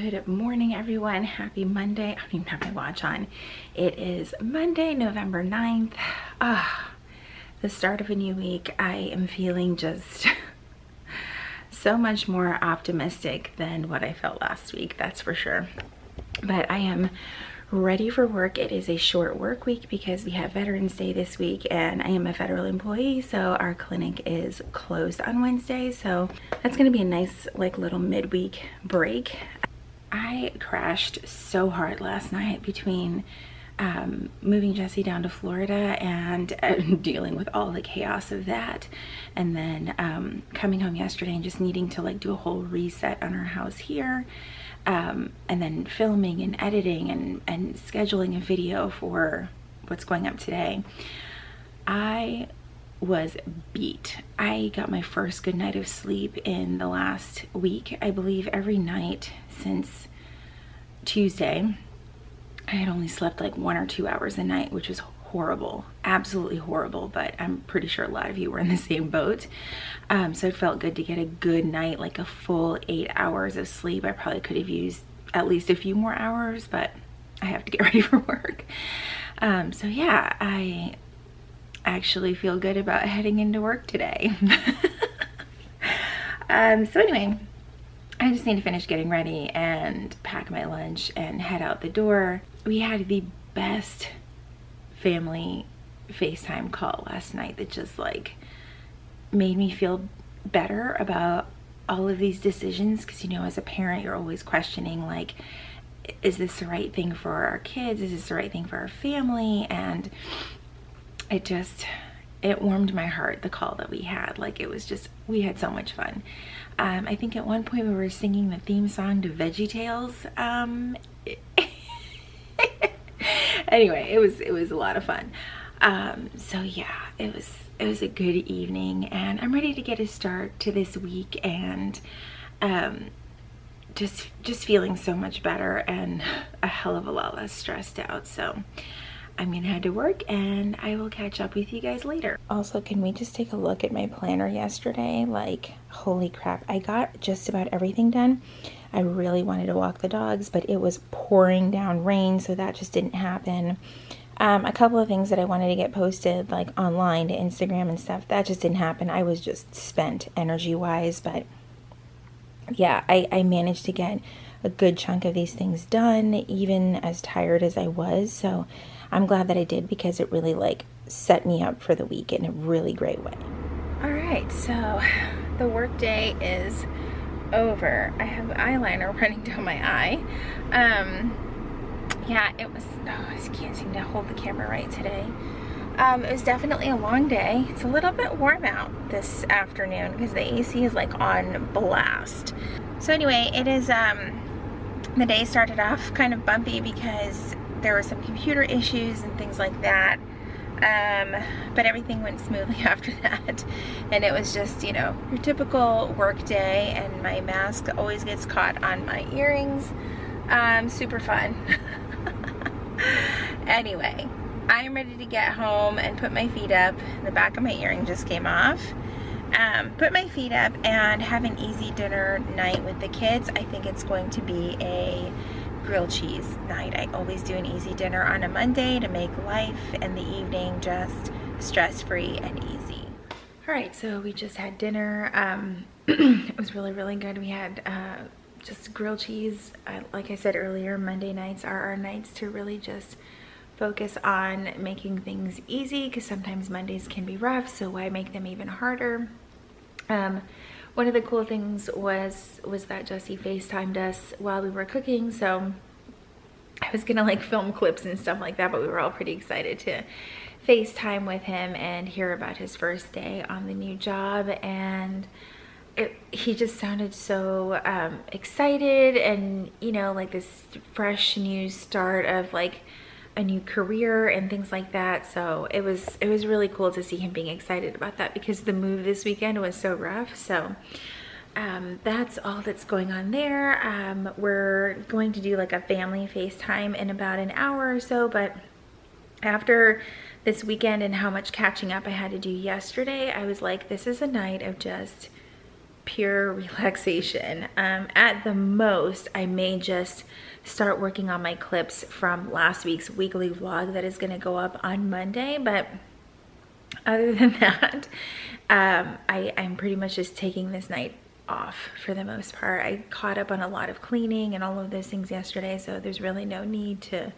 Good morning, everyone. Happy Monday. I don't even have my watch on. It is Monday, November 9th. The start of a new week. I am feeling just so much more optimistic than what I felt last week, that's for sure. But I am ready for work. It is a short work week because we have Veterans Day this week and I am a federal employee, so our clinic is closed on Wednesday, so that's going to be a nice like little midweek break. I crashed so hard last night between moving Jesse down to Florida and dealing with all the chaos of that, and then coming home yesterday and just needing to like do a whole reset on our house here, and then filming and editing and scheduling a video for what's going up today. I was beat. I got my first good night of sleep in the last week. I believe every night since Tuesday I had only slept like 1 or 2 hours a night, which was horrible, absolutely horrible, but I'm pretty sure a lot of you were in the same boat. So it felt good to get a good night, like a full 8 hours of sleep. I probably could have used at least a few more hours, but I have to get ready for work. So yeah, I actually feel good about heading into work today. So anyway, I just need to finish getting ready and pack my lunch and head out the door. We had the best family FaceTime call last night that just like made me feel better about all of these decisions, because you know, as a parent you're always questioning like, is this the right thing for our kids? Is this the right thing for our family? And it warmed my heart, the call that we had. Like, it was just, we had so much fun. I think at one point we were singing the theme song to VeggieTales. Anyway, it was a lot of fun. So yeah, it was a good evening, and I'm ready to get a start to this week, and just feeling so much better and a hell of a lot less stressed out. So I'm gonna head to work and I will catch up with you guys later. Also, can we just take a look at my planner yesterday? Like, holy crap, I got just about everything done. I really wanted to walk the dogs, but it was pouring down rain, so that just didn't happen. A couple of things that I wanted to get posted like online to Instagram and stuff, that just didn't happen. I was just spent energy wise, but yeah, I managed to get a good chunk of these things done, even as tired as I was. So I'm glad that I did, because it really like set me up for the week in a really great way. All right, so the work day is over. I have eyeliner running down my eye. Yeah, it was, I just can't seem to hold the camera right today. It was definitely a long day. It's a little bit warm out this afternoon because the AC is like on blast. So anyway, it is, the day started off kind of bumpy because there were some computer issues and things like that. But everything went smoothly after that. And it was just, you know, your typical work day, and my mask always gets caught on my earrings. Super fun. Anyway, I'm ready to get home and put my feet up. The back of my earring just came off. Put my feet up and have an easy dinner night with the kids. I think it's going to be a grilled cheese night. I always do an easy dinner on a Monday to make life and the evening just stress-free and easy. All right, so we just had dinner. It was really, really good. We had just grilled cheese. Like I said earlier, Monday nights are our nights to really just focus on making things easy, because sometimes Mondays can be rough, so why make them even harder? One of the cool things was that Jesse FaceTimed us while we were cooking, so I was gonna like film clips and stuff like that, but we were all pretty excited to FaceTime with him and hear about his first day on the new job. And he just sounded so excited, and you know, like this fresh new start of like a new career and things like that. So it was really cool to see him being excited about that, because the move this weekend was so rough. So that's all that's going on there. We're going to do like a family FaceTime in about an hour or so, but after this weekend and how much catching up I had to do yesterday, I was like, this is a night of just pure relaxation. At the most, I may just start working on my clips from last week's weekly vlog that is going to go up on Monday, but other than that, I'm pretty much just taking this night off for the most part. I caught up on a lot of cleaning and all of those things yesterday, so there's really no need to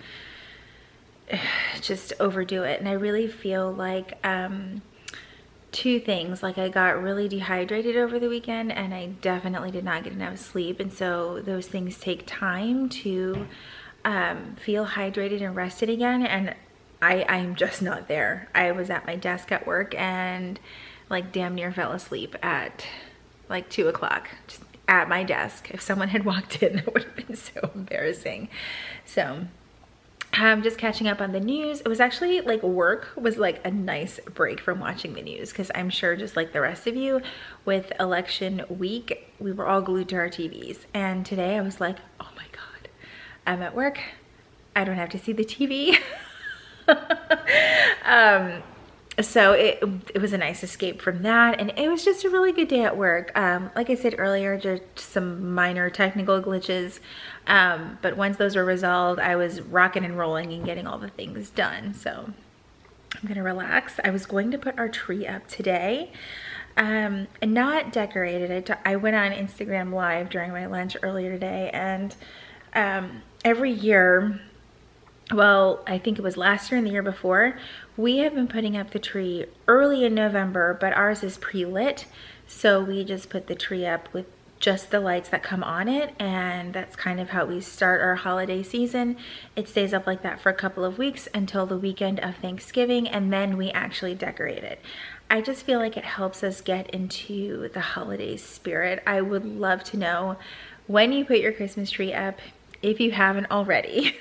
just overdo it. And I really feel like two things, like I got really dehydrated over the weekend and I definitely did not get enough sleep, and so those things take time to feel hydrated and rested again, and I'm just not there. I was at my desk at work and like damn near fell asleep at like 2 o'clock, just at my desk. If someone had walked in, that would have been so embarrassing. So I'm just catching up on the news. It was actually like work was like a nice break from watching the news, because I'm sure just like the rest of you with election week, we were all glued to our TVs. And today I was like, oh my God, I'm at work. I don't have to see the TV. So it was a nice escape from that, and it was just a really good day at work. Like I said earlier, just some minor technical glitches, but once those were resolved, I was rocking and rolling and getting all the things done. So I'm gonna relax. I was going to put our tree up today, and not decorated. I went on Instagram Live during my lunch earlier today, and every year, well, I think it was last year and the year before, we have been putting up the tree early in November, but ours is pre-lit. So we just put the tree up with just the lights that come on it, and that's kind of how we start our holiday season. It stays up like that for a couple of weeks until the weekend of Thanksgiving, and then we actually decorate it. I just feel like it helps us get into the holiday spirit. I would love to know when you put your Christmas tree up, if you haven't already.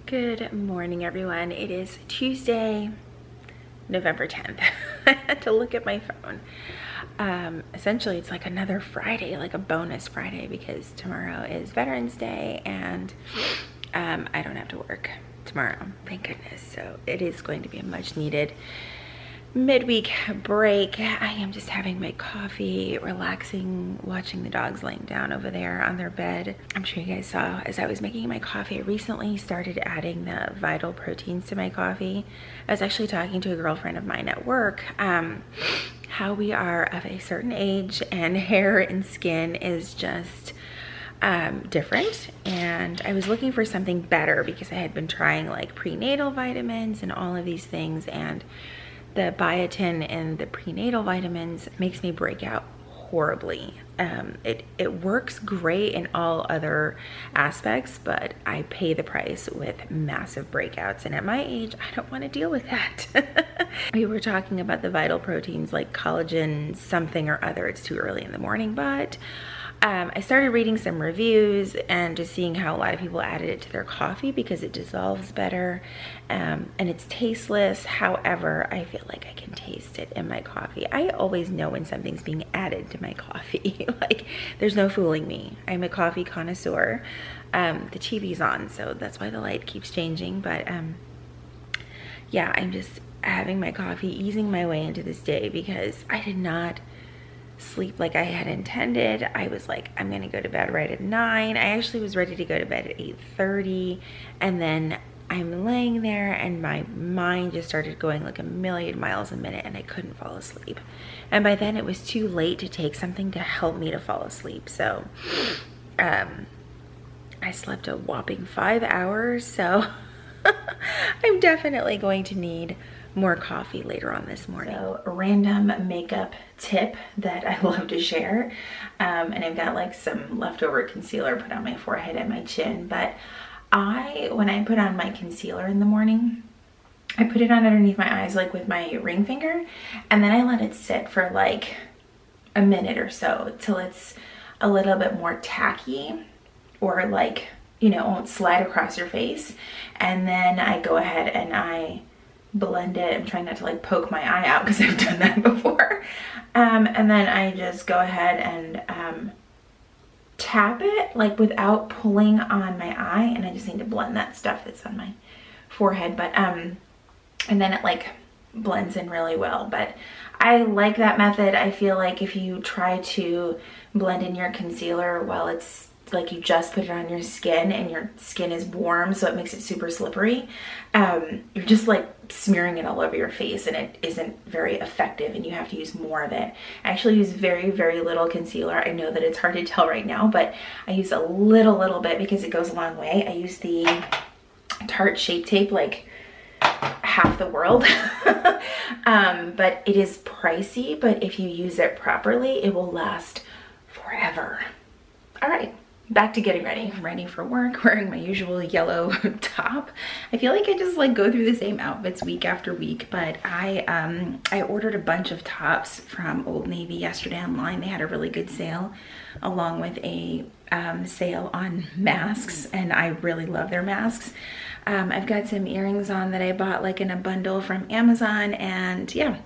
Good morning, everyone. It is Tuesday, November 10th. I had to look at my phone. Essentially, it's like another Friday, like a bonus Friday, because tomorrow is Veterans Day, and I don't have to work tomorrow, thank goodness. So it is going to be a much needed midweek break. I am just having my coffee, relaxing, watching the dogs laying down over there on their bed. I'm sure you guys saw as I was making my coffee, I recently started adding the vital proteins to my coffee. I was actually talking to a girlfriend of mine at work, how we are of a certain age and hair and skin is just different, and I was looking for something better because I had been trying like prenatal vitamins and all of these things, and the biotin and the prenatal vitamins makes me break out horribly. It works great in all other aspects, but I pay the price with massive breakouts, and at my age I don't want to deal with that. We were talking about the vital proteins like collagen something or other. It's too early in the morning, but I started reading some reviews and just seeing how a lot of people added it to their coffee because it dissolves better, and it's tasteless. However, I feel like I can taste it in my coffee. I always know when something's being added to my coffee. Like, there's no fooling me. I'm a coffee connoisseur. The TV's on, so that's why the light keeps changing. But yeah, I'm just having my coffee, easing my way into this day because I did not sleep like I had intended. I was like, I'm gonna go to bed right at 9. I actually was ready to go to bed at 8:30, and then I'm laying there and my mind just started going like a million miles a minute and I couldn't fall asleep. And by then it was too late to take something to help me to fall asleep. So I slept a whopping 5 hours, so I'm definitely going to need more coffee later on this morning. So random makeup tip that I love to share. And I've got like some leftover concealer put on my forehead and my chin, but when I put on my concealer in the morning, I put it on underneath my eyes like with my ring finger, and then I let it sit for like a minute or so till it's a little bit more tacky, or like, you know, won't slide across your face. And then I go ahead and I blend it. I'm trying not to like poke my eye out because I've done that before. And then I just go ahead and tap it like without pulling on my eye, and I just need to blend that stuff that's on my forehead. But and then it like blends in really well. But I like that method. I feel like if you try to blend in your concealer while it's like you just put it on your skin and your skin is warm, so it makes it super slippery, you're just like smearing it all over your face, and it isn't very effective, and you have to use more of it. I actually use very, very little concealer. I know that it's hard to tell right now, but I use a little bit because it goes a long way. I use the Tarte Shape Tape like half the world. But it is pricey, but if you use it properly, it will last forever. All right, back to getting ready. I'm ready for work, wearing my usual yellow top. I feel like I just like go through the same outfits week after week, but I ordered a bunch of tops from Old Navy yesterday online. They had a really good sale along with a sale on masks, and I really love their masks. I've got some earrings on that I bought like in a bundle from Amazon, and yeah,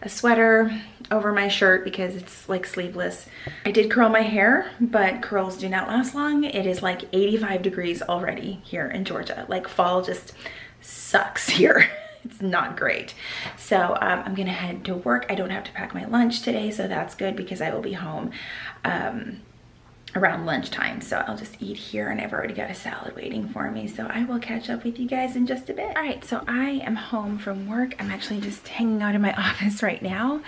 a sweater over my shirt because it's like sleeveless. I did curl my hair, but curls do not last long. It is like 85 degrees already here in Georgia. Like fall just sucks here. It's not great. So I'm gonna head to work. I don't have to pack my lunch today, so that's good because I will be home around lunchtime, so I'll just eat here, and I've already got a salad waiting for me, so I will catch up with you guys in just a bit. All right, so I am home from work. I'm actually just hanging out in my office right now.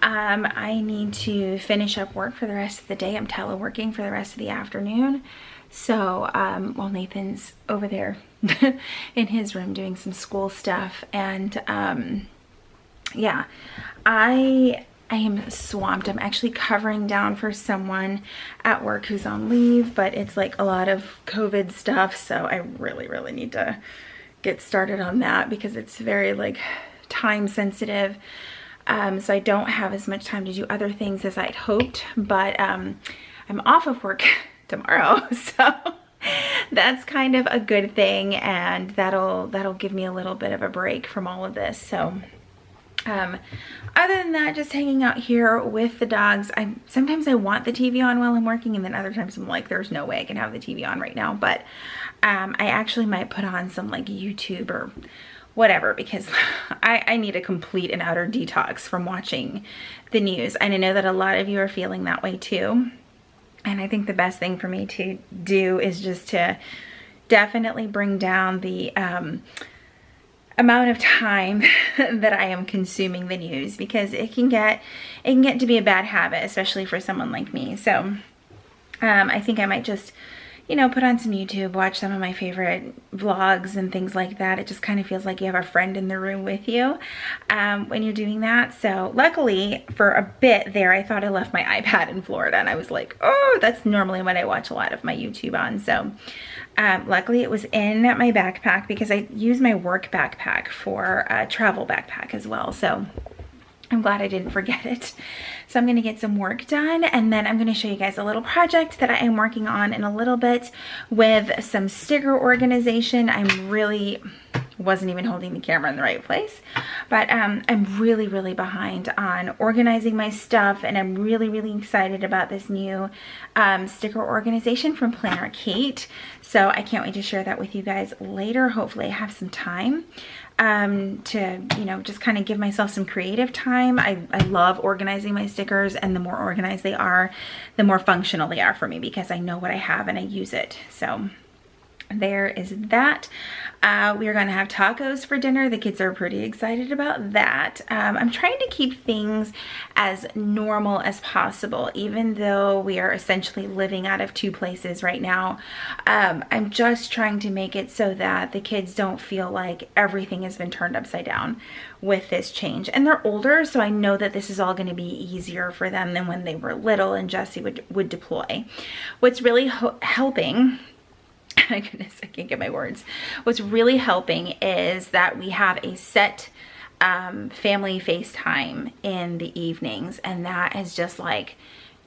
I need to finish up work for the rest of the day. I'm teleworking for the rest of the afternoon, so while Nathan's over there in his room doing some school stuff, and yeah, I am swamped. I'm actually covering down for someone at work who's on leave, but it's like a lot of COVID stuff, so I really need to get started on that because it's very like time sensitive. So I don't have as much time to do other things as I'd hoped, but I'm off of work tomorrow, so that's kind of a good thing, and that'll give me a little bit of a break from all of this. So other than that, just hanging out here with the dogs. Sometimes I want the TV on while I'm working, and then other times I'm like, there's no way I can have the TV on right now. But I actually might put on some like YouTube or whatever, because I need a complete and utter detox from watching the news. And I know that a lot of you are feeling that way too. And I think the best thing for me to do is just to definitely bring down the amount of time that I am consuming the news, because it can get to be a bad habit, especially for someone like me. So I think I might just, you know, put on some YouTube, watch some of my favorite vlogs and things like that. It just kind of feels like you have a friend in the room with you when you're doing that. So luckily for a bit there, I thought I left my iPad in Florida, and I was like, oh, that's normally what I watch a lot of my YouTube on. So luckily it was in my backpack, because I use my work backpack for a travel backpack as well. So I'm glad I didn't forget it. So I'm going to get some work done, and then I'm going to show you guys a little project that I am working on in a little bit with some sticker organization. Wasn't even holding the camera in the right place, but I'm really behind on organizing my stuff, and I'm really excited about this new sticker organization from Planner Kate. So I can't wait to share that with you guys later. Hopefully I have some time to, you know, just kind of give myself some creative time. I love organizing my stickers, and the more organized they are, the more functional they are for me, because I know what I have and I use it. So there is that. We are going to have tacos for dinner. The kids are pretty excited about that. I'm trying to keep things as normal as possible, even though we are essentially living out of 2 places right now. I'm just trying to make it so that the kids don't feel like everything has been turned upside down with this change. And they're older, so I know that this is all going to be easier for them than when they were little and Jesse would deploy. What's really helping, my goodness, I can't get my words. What's really helping is that we have a set family FaceTime in the evenings, and that is just like,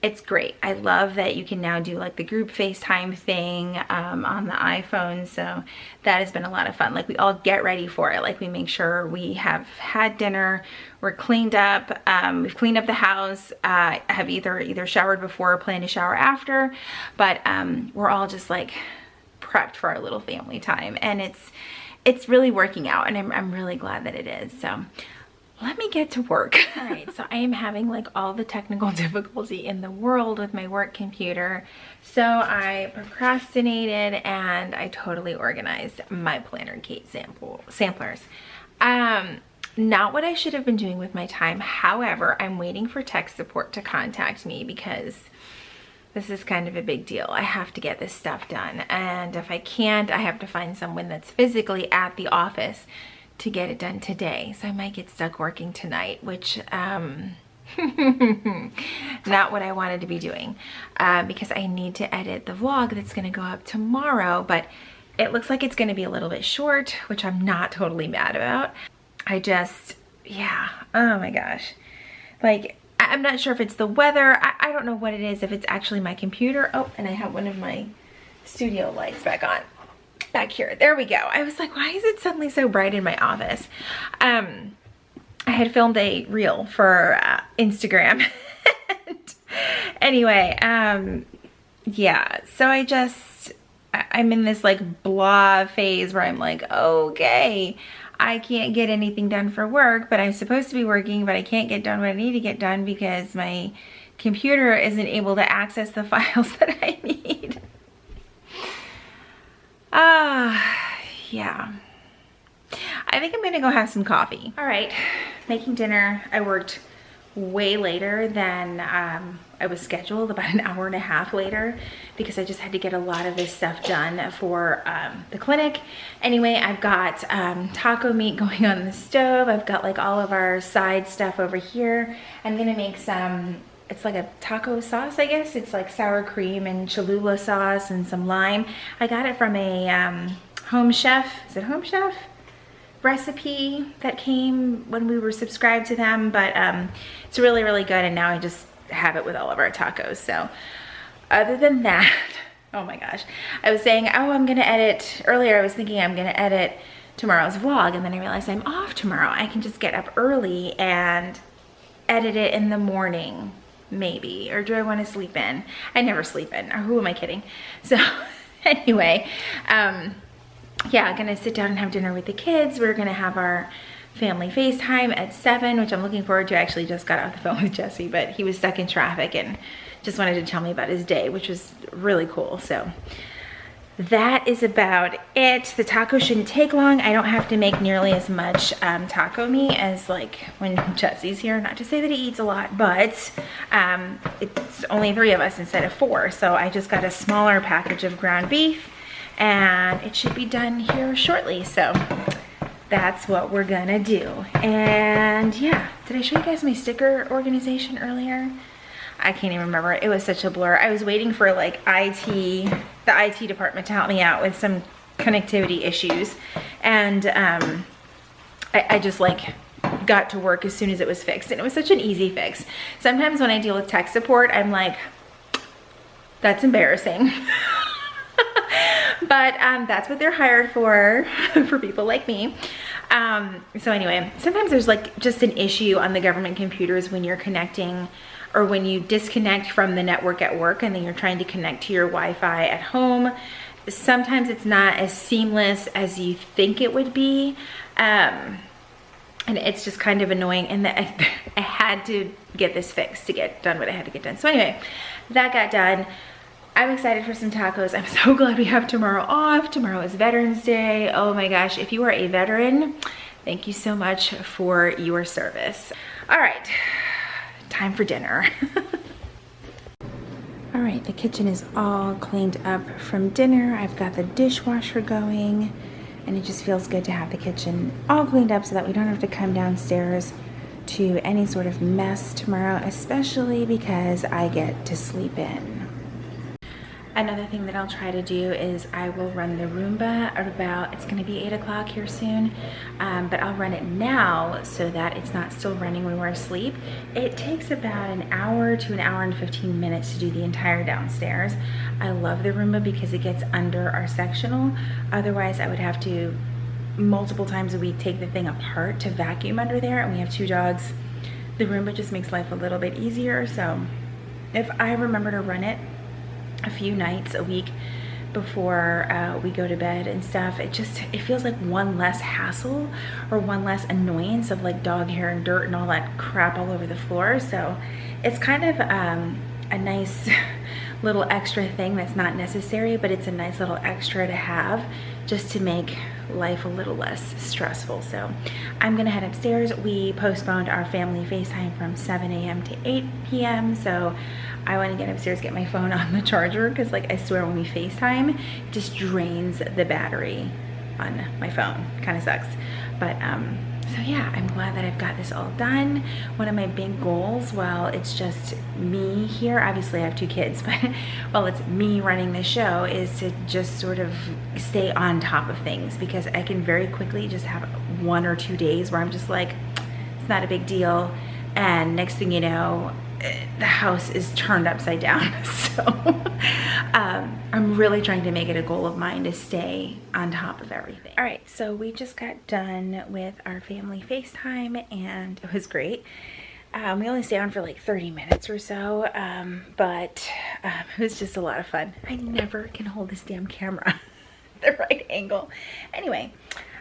it's great. I love that you can now do like the group FaceTime thing on the iPhone, so that has been a lot of fun. Like, we all get ready for it. Like, we make sure we have had dinner, we're cleaned up, we've cleaned up the house, I have either showered before or plan to shower after, but we're all just like prepped for our little family time, and it's really working out, and I'm really glad that it is. So let me get to work. All right, so I am having like all the technical difficulty in the world with my work computer, so I procrastinated and I totally organized my planner Kate samplers. Not what I should have been doing with my time. However, I'm waiting for tech support to contact me because this is kind of a big deal. I have to get this stuff done, and if I can't, I have to find someone that's physically at the office to get it done today. So I might get stuck working tonight, which not what I wanted to be doing, because I need to edit the vlog that's gonna go up tomorrow, but it looks like it's gonna be a little bit short, which I'm not totally mad about. Yeah, oh my gosh. Like, I'm not sure if it's the weather. I don't know what it is, if it's actually my computer. Oh, and I have one of my studio lights back here. There we go. I was like, why is it suddenly so bright in my office? I had filmed a reel for Instagram. Anyway, yeah, so I'm in this like blah phase where I'm like, okay, I can't get anything done for work, but I'm supposed to be working, but I can't get done what I need to get done because my computer isn't able to access the files that I need. Yeah. I think I'm gonna go have some coffee. All right, making dinner. I worked way later than I was scheduled, about an hour and a half later, because I just had to get a lot of this stuff done for the clinic. Anyway, I've got taco meat going on the stove. I've got like all of our side stuff over here. I'm gonna make some, it's like a taco sauce, I guess. It's like sour cream and Cholula sauce and some lime. I got it from a Home Chef, is it Home Chef? Recipe that came when we were subscribed to them, but it's really, really good, and now I just have it with all of our tacos. So other than that, oh my gosh, I was saying, oh, I'm gonna edit, earlier I was thinking I'm gonna edit tomorrow's vlog, and then I realized I'm off tomorrow. I can just get up early and edit it in the morning, maybe, or do I want to sleep in? I never sleep in, or who am I kidding? So anyway, yeah, I'm gonna sit down and have dinner with the kids. We're gonna have our family FaceTime at 7, which I'm looking forward to. I actually just got off the phone with Jesse, but he was stuck in traffic and just wanted to tell me about his day, which was really cool. So that is about it. The taco shouldn't take long. I don't have to make nearly as much taco meat as like when Jesse's here. Not to say that he eats a lot, but it's only 3 of us instead of 4. So I just got a smaller package of ground beef, and it should be done here shortly. So that's what we're gonna do. And yeah, did I show you guys my sticker organization earlier? I can't even remember. It was such a blur. I was waiting for like the IT department to help me out with some connectivity issues, and I just like got to work as soon as it was fixed, and it was such an easy fix. Sometimes when I deal with tech support, I'm like, that's embarrassing. But that's what they're hired for people like me. So anyway, sometimes there's like just an issue on the government computers when you're connecting, or when you disconnect from the network at work and then you're trying to connect to your Wi-Fi at home. Sometimes it's not as seamless as you think it would be. And it's just kind of annoying, and I had to get this fixed to get done what I had to get done. So anyway, that got done. I'm excited for some tacos. I'm so glad we have tomorrow off. Tomorrow is Veterans Day. Oh my gosh, if you are a veteran, thank you so much for your service. All right, time for dinner. All right, the kitchen is all cleaned up from dinner. I've got the dishwasher going, and it just feels good to have the kitchen all cleaned up so that we don't have to come downstairs to any sort of mess tomorrow, especially because I get to sleep in. Another thing that I'll try to do is I will run the Roomba at about, it's gonna be 8 o'clock here soon, but I'll run it now so that it's not still running when we're asleep. It takes about an hour to an hour and 15 minutes to do the entire downstairs. I love the Roomba because it gets under our sectional. Otherwise, I would have to multiple times a week take the thing apart to vacuum under there, and we have 2 dogs. The Roomba just makes life a little bit easier, so if I remember to run it a few nights a week before we go to bed and stuff, it feels like one less hassle or one less annoyance of like dog hair and dirt and all that crap all over the floor. So it's kind of a nice little extra thing that's not necessary, but it's a nice little extra to have just to make life a little less stressful. So I'm gonna head upstairs. We postponed our family FaceTime from 7 a.m. to 8 p.m. So I want to get upstairs, get my phone on the charger, because like I swear when we FaceTime, it just drains the battery on my phone. Kind of sucks. But so yeah, I'm glad that I've got this all done. One of my big goals, well, it's just me here. Obviously I have 2 kids, but well, it's me running the show, is to just sort of stay on top of things, because I can very quickly just have 1 or 2 days where I'm just like, it's not a big deal. And next thing you know, the house is turned upside down. So I'm really trying to make it a goal of mine to stay on top of everything. All right, so we just got done with our family FaceTime and it was great. We only stayed on for like 30 minutes or so, but it was just a lot of fun. I never can hold this damn camera the right angle. Anyway,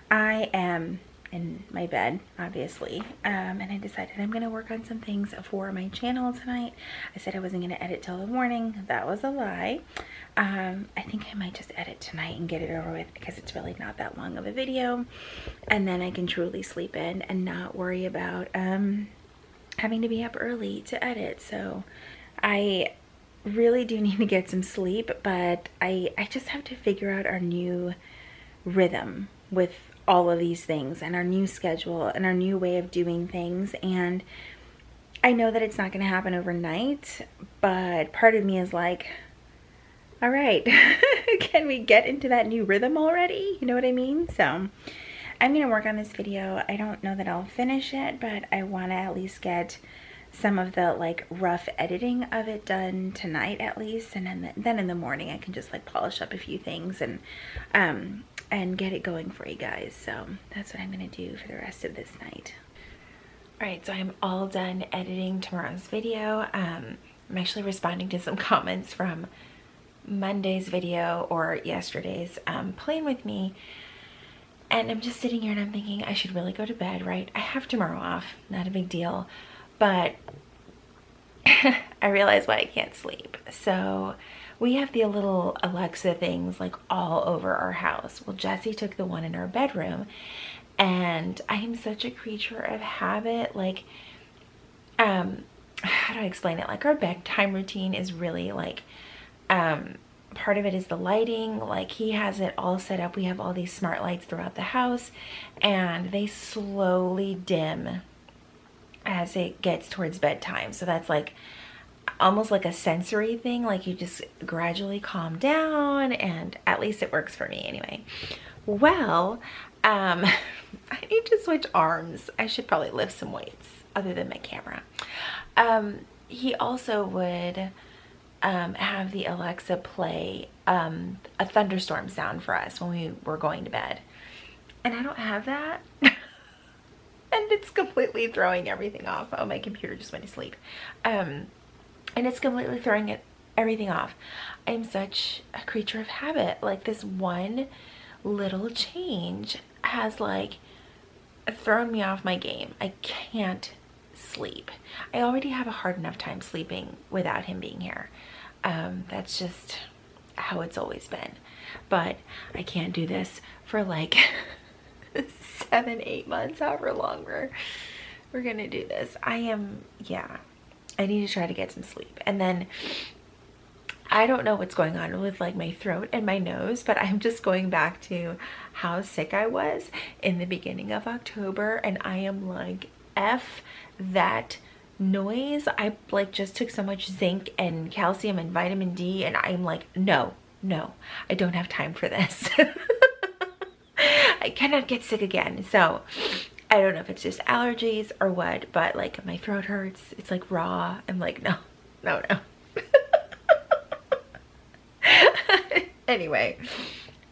I am in my bed, obviously, and I decided I'm gonna work on some things for my channel tonight. I said I wasn't gonna edit till the morning. That was a lie. I think I might just edit tonight and get it over with, because it's really not that long of a video, and then I can truly sleep in and not worry about having to be up early to edit. So I really do need to get some sleep, but I just have to figure out our new rhythm with all of these things and our new schedule and our new way of doing things. And I know that it's not going to happen overnight, but part of me is like, all right, can we get into that new rhythm already? You know what I mean? So I'm going to work on this video. I don't know that I'll finish it, but I want to at least get some of the like rough editing of it done tonight at least, and then in the morning I can just like polish up a few things and get it going for you guys. So that's what I'm gonna do for the rest of this night. All right, so I'm all done editing tomorrow's video. I'm actually responding to some comments from Monday's video or yesterday's playing with me, and I'm just sitting here and I'm thinking I should really go to bed, right? I have tomorrow off, not a big deal, but I realize why I can't sleep. So we have the little Alexa things like all over our house. Well, Jessie took the one in our bedroom, and I am such a creature of habit. Like, how do I explain it? Like, our bedtime routine is really like, part of it is the lighting. Like, he has it all set up. We have all these smart lights throughout the house, and they slowly dim as it gets towards bedtime. So that's like almost like a sensory thing. Like, you just gradually calm down, and at least it works for me anyway. Well, I need to switch arms. I should probably lift some weights other than my camera. He also would have the Alexa play a thunderstorm sound for us when we were going to bed, and I don't have that. And it's completely throwing everything off. Oh, my computer just went to sleep. And it's completely throwing everything off. I'm such a creature of habit. Like, this one little change has like thrown me off my game. I can't sleep. I already have a hard enough time sleeping without him being here. That's just how it's always been. But I can't do this for like 7-8 months, however long we're gonna do this. Yeah, I need to try to get some sleep. And then I don't know what's going on with like my throat and my nose, but I'm just going back to how sick I was in the beginning of October, and I am like, F that noise. I like just took so much zinc and calcium and vitamin D, and I'm like, no, I don't have time for this. I cannot get sick again. So I don't know if it's just allergies or what, but like my throat hurts. It's like raw. I'm like, no. Anyway,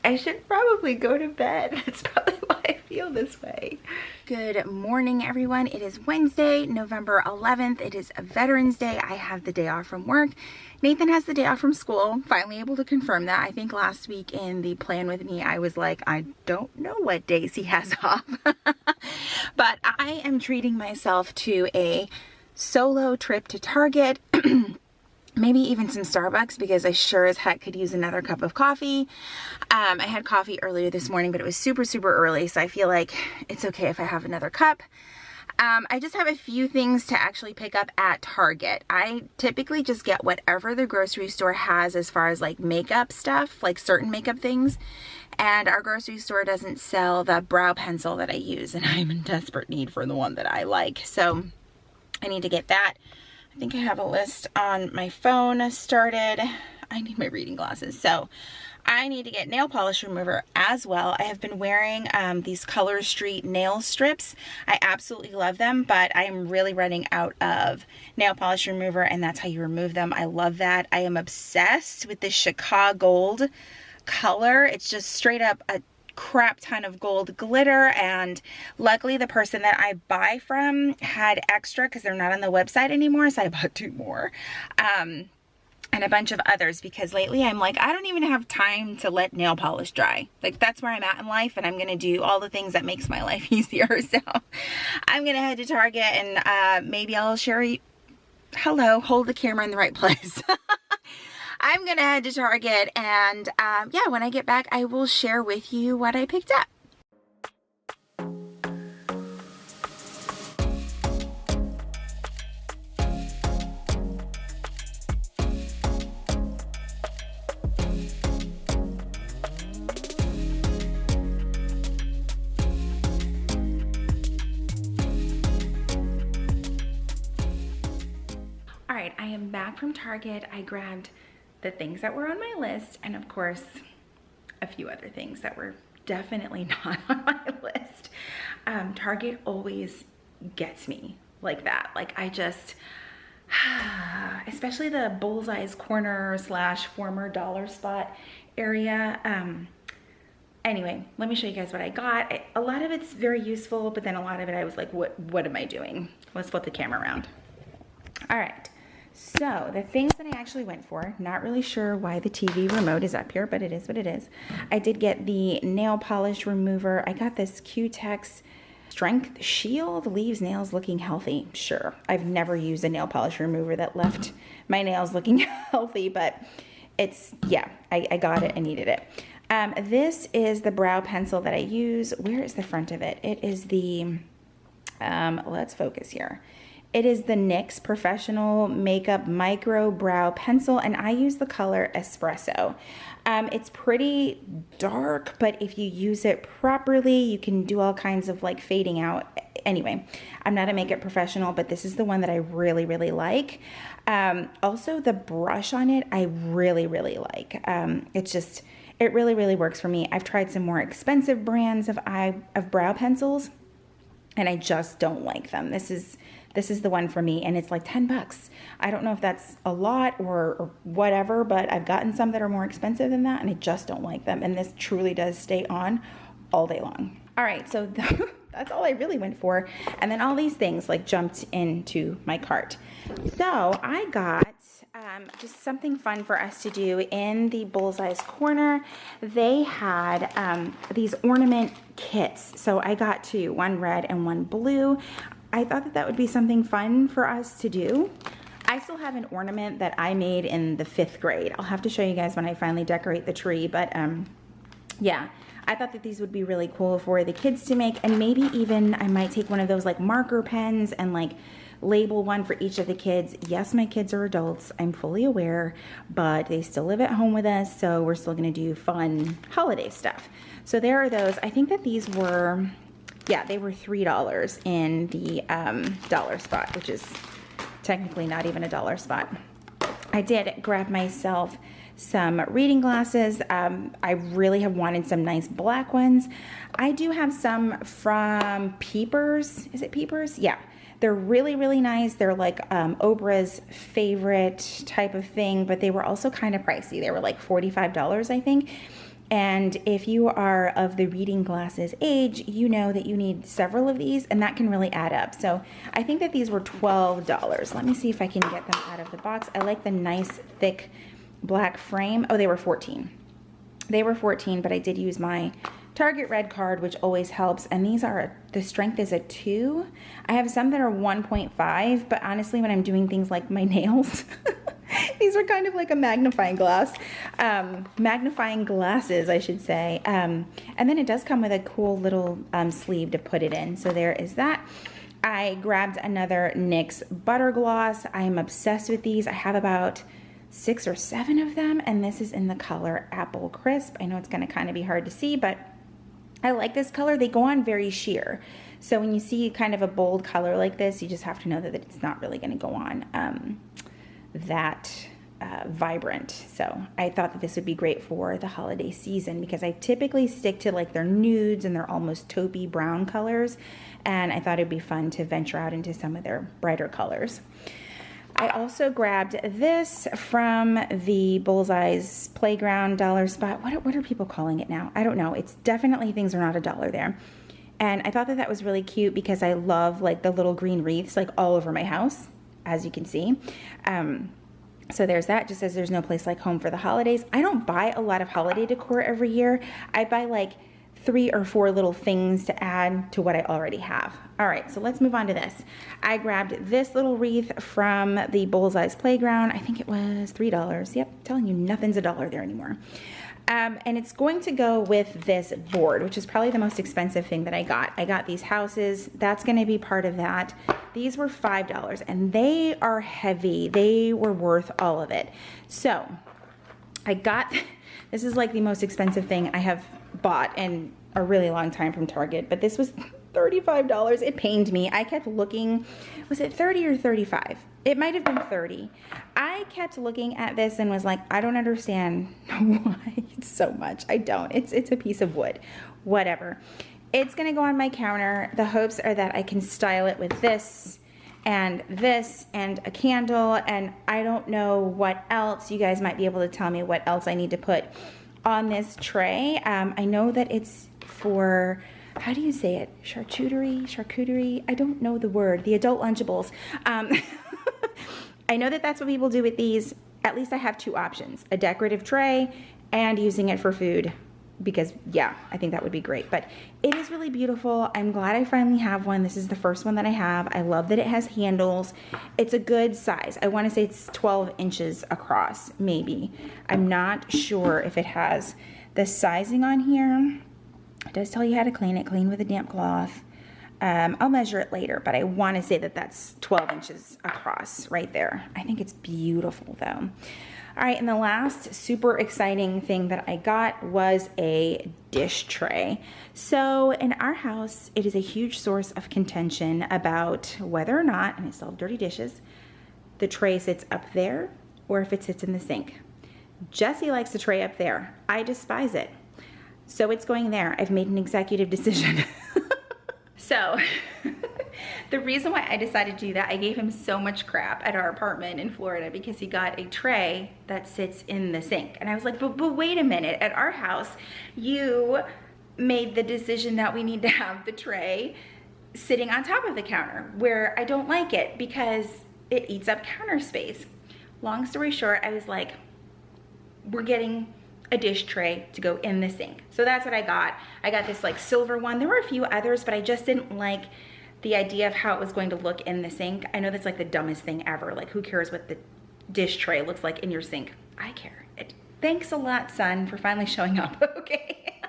I should probably go to bed. That's probably why I feel this way. Good morning, everyone. It is Wednesday, November 11th. It is Veterans Day. I have the day off from work. Nathan has the day off from school. Finally able to confirm that. I think last week in the plan with me, I was like, I don't know what days he has off. But I am treating myself to a solo trip to Target. Maybe even some Starbucks, because I sure as heck could use another cup of coffee. I had coffee earlier this morning, but it was super early, so I feel like it's okay if I have another cup. I just have a few things to actually pick up at Target. I typically just get whatever the grocery store has as far as like makeup stuff, like certain makeup things. And our grocery store doesn't sell the brow pencil that I use, and I'm in desperate need for the one that I like. So I need to get that. I think I have a list on my phone started. I need my reading glasses. So I need to get nail polish remover as well. I have been wearing these Color Street nail strips. I absolutely love them, but I am really running out of nail polish remover, and that's how you remove them. I love that. I am obsessed with this Chicago gold color. It's just straight up a crap ton of gold glitter, and luckily the person that I buy from had extra because they're not on the website anymore, so I bought 2 more and a bunch of others, because lately I'm like, I don't even have time to let nail polish dry. Like, that's where I'm at in life, and I'm gonna do all the things that makes my life easier. So I'm gonna head to Target, and maybe I'll share you. Hello, hold the camera in the right place. I'm gonna head to Target, and yeah, when I get back, I will share with you what I picked up. All right, I am back from Target. I grabbed the things that were on my list, and of course a few other things that were definitely not on my list. Target always gets me like that. Like, I just especially the Bullseye's corner / former dollar spot area. Anyway, let me show you guys what I got. A lot of it's very useful, but then a lot of it I was like, what am I doing? Let's flip the camera around. All right. So the things that I actually went for, not really sure why the TV remote is up here, but it is what it is. I did get the nail polish remover. I got this Q-Tex Strength Shield, leaves nails looking healthy. Sure, I've never used a nail polish remover that left my nails looking healthy, but it's, yeah, I got it, I needed it. This is the brow pencil that I use. Where is the front of it? It is the, let's focus here. It is the NYX Professional Makeup Micro Brow Pencil, and I use the color Espresso. It's pretty dark, but if you use it properly, you can do all kinds of like fading out. Anyway, I'm not a makeup professional, but this is the one that I really like. Also, the brush on it, I really like. It really works for me. I've tried some more expensive brands of brow pencils, and I just don't like them. This is the one for me, and it's like 10 bucks. I don't know if that's a lot or whatever, but I've gotten some that are more expensive than that, and I just don't like them. And this truly does stay on all day long. All right, so that's all I really went for. And then all these things like jumped into my cart. So I got just something fun for us to do in the Bullseye's corner. They had these ornament kits. So I got 2, one red and one blue. I thought that would be something fun for us to do. I still have an ornament that I made in the 5th grade. I'll have to show you guys when I finally decorate the tree, but yeah, I thought that these would be really cool for the kids to make, and maybe even I might take one of those like marker pens and like label one for each of the kids. Yes, my kids are adults, I'm fully aware, but they still live at home with us, so we're still gonna do fun holiday stuff. So there are those. I think that these were, yeah, they were $3 in the dollar spot, which is technically not even a dollar spot. I did grab myself some reading glasses. I really have wanted some nice black ones. I do have some from Peepers. Is it Peepers? Yeah. They're really, really nice. They're like Oprah's favorite type of thing, but they were also kind of pricey. They were like $45, I think. And if you are of the reading glasses age, you know that you need several of these, and that can really add up. So I think that these were $12. Let me see if I can get them out of the box. I like the nice thick black frame. Oh, they were 14. They were 14, but I did use my Target red card, which always helps. And these are, the strength is a 2. I have some that are 1.5, but honestly, when I'm doing things like my nails, these are kind of like a magnifying glass. Magnifying glasses, I should say. And then it does come with a cool little sleeve to put it in. So there is that. I grabbed another NYX butter gloss. I'm obsessed with these. I have about 6 or 7 of them, and this is in the color Apple Crisp. I know it's gonna kind of be hard to see, but I like this color. They go on very sheer. So when you see kind of a bold color like this, you just have to know that it's not really gonna go on that vibrant. So I thought that this would be great for the holiday season because I typically stick to like their nudes and their almost taupey brown colors. And I thought it'd be fun to venture out into some of their brighter colors. I also grabbed this from the Bullseye's Playground dollar spot. What are people calling it now? I don't know. It's definitely, things are not $1 there. And I thought that that was really cute because I love like the little green wreaths like all over my house, as you can see. So there's that. Just says there's no place like home for the holidays. I don't buy a lot of holiday decor every year. I buy like 3 or 4 little things to add to what I already have. All right, so let's move on to this. I grabbed this little wreath from the Bullseye's Playground. I think it was $3. Yep, telling you nothing's $1 there anymore. And it's going to go with this board, which is probably the most expensive thing that I got. I got these houses. That's going to be part of that. These were $5, and they are heavy. They were worth all of it. So I got, this is like the most expensive thing I have bought in a really long time from Target, but this was $35. It pained me. I kept looking. Was it 30 or 35? It might have been 30. I kept looking at this and was like, I don't understand why it's so much. I don't. It's a piece of wood. Whatever. It's gonna go on my counter. The hopes are that I can style it with this and a candle, and I don't know what else. You guys might be able to tell me what else I need to put on this tray. I know that it's for, how do you say it? Charcuterie? I don't know the word. The adult Lunchables. I know that that's what people do with these. At least I have 2 options, a decorative tray and using it for food, because yeah, I think that would be great. But it is really beautiful. I'm glad I finally have one. This is the first one that I have. I love that it has handles. It's a good size. I want to say it's 12 inches across, maybe. I'm not sure if it has the sizing on here. It does tell you how to clean it. Clean with a damp cloth. I'll measure it later, but I want to say that that's 12 inches across right there. I think it's beautiful though. All right, and the last super exciting thing that I got was a dish tray. So in our house, it is a huge source of contention about whether or not, and I still have dirty dishes, the tray sits up there or if it sits in the sink. Jesse likes the tray up there. I despise it. So it's going there. I've made an executive decision. So the reason why I decided to do that, I gave him so much crap at our apartment in Florida because he got a tray that sits in the sink. And I was like, but wait a minute, at our house, you made the decision that we need to have the tray sitting on top of the counter, where I don't like it because it eats up counter space. Long story short, I was like, we're getting a dish tray to go in the sink. So that's what I got. I got this like silver one. There were a few others, but I just didn't like the idea of how it was going to look in the sink. I know that's like the dumbest thing ever. Like, who cares what the dish tray looks like in your sink? I care. Thanks a lot, son, for finally showing up. Okay.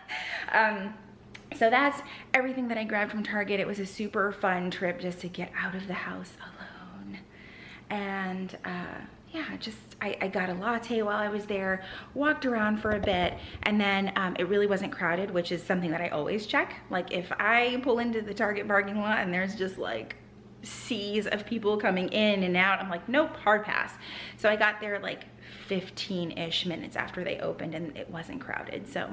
So that's everything that I grabbed from Target. It was a super fun trip just to get out of the house alone. And yeah, just I got a latte while I was there, walked around for a bit, and then it really wasn't crowded, which is something that I always check. Like, if I pull into the Target parking lot and there's just like seas of people coming in and out, I'm like, nope, hard pass. So I got there like 15-ish minutes after they opened, and it wasn't crowded. So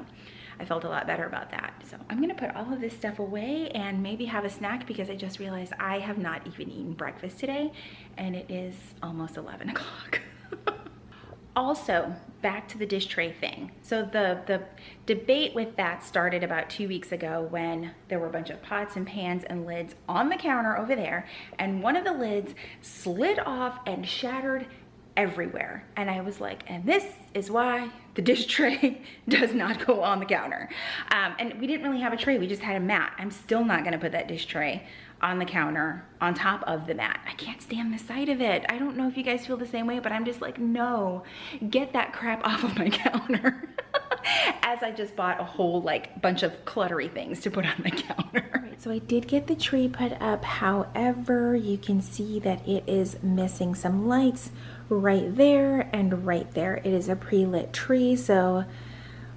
I felt a lot better about that. So I'm gonna put all of this stuff away and maybe have a snack, because I just realized I have not even eaten breakfast today, and it is almost 11 o'clock. Also, back to the dish tray thing. So the debate with that started about 2 weeks ago, when there were a bunch of pots and pans and lids on the counter over there, and one of the lids slid off and shattered everywhere. And I was like, and this is why the dish tray does not go on the counter. And we didn't really have a tray, we just had a mat. I'm still not gonna put that dish tray on the counter on top of the mat. I can't stand the sight of it. I don't know if you guys feel the same way, but I'm just like, no, get that crap off of my counter. As I just bought a whole like bunch of cluttery things to put on my counter. All right, so I did get the tree put up. However, you can see that it is missing some lights right there and right there. It is a pre-lit tree, so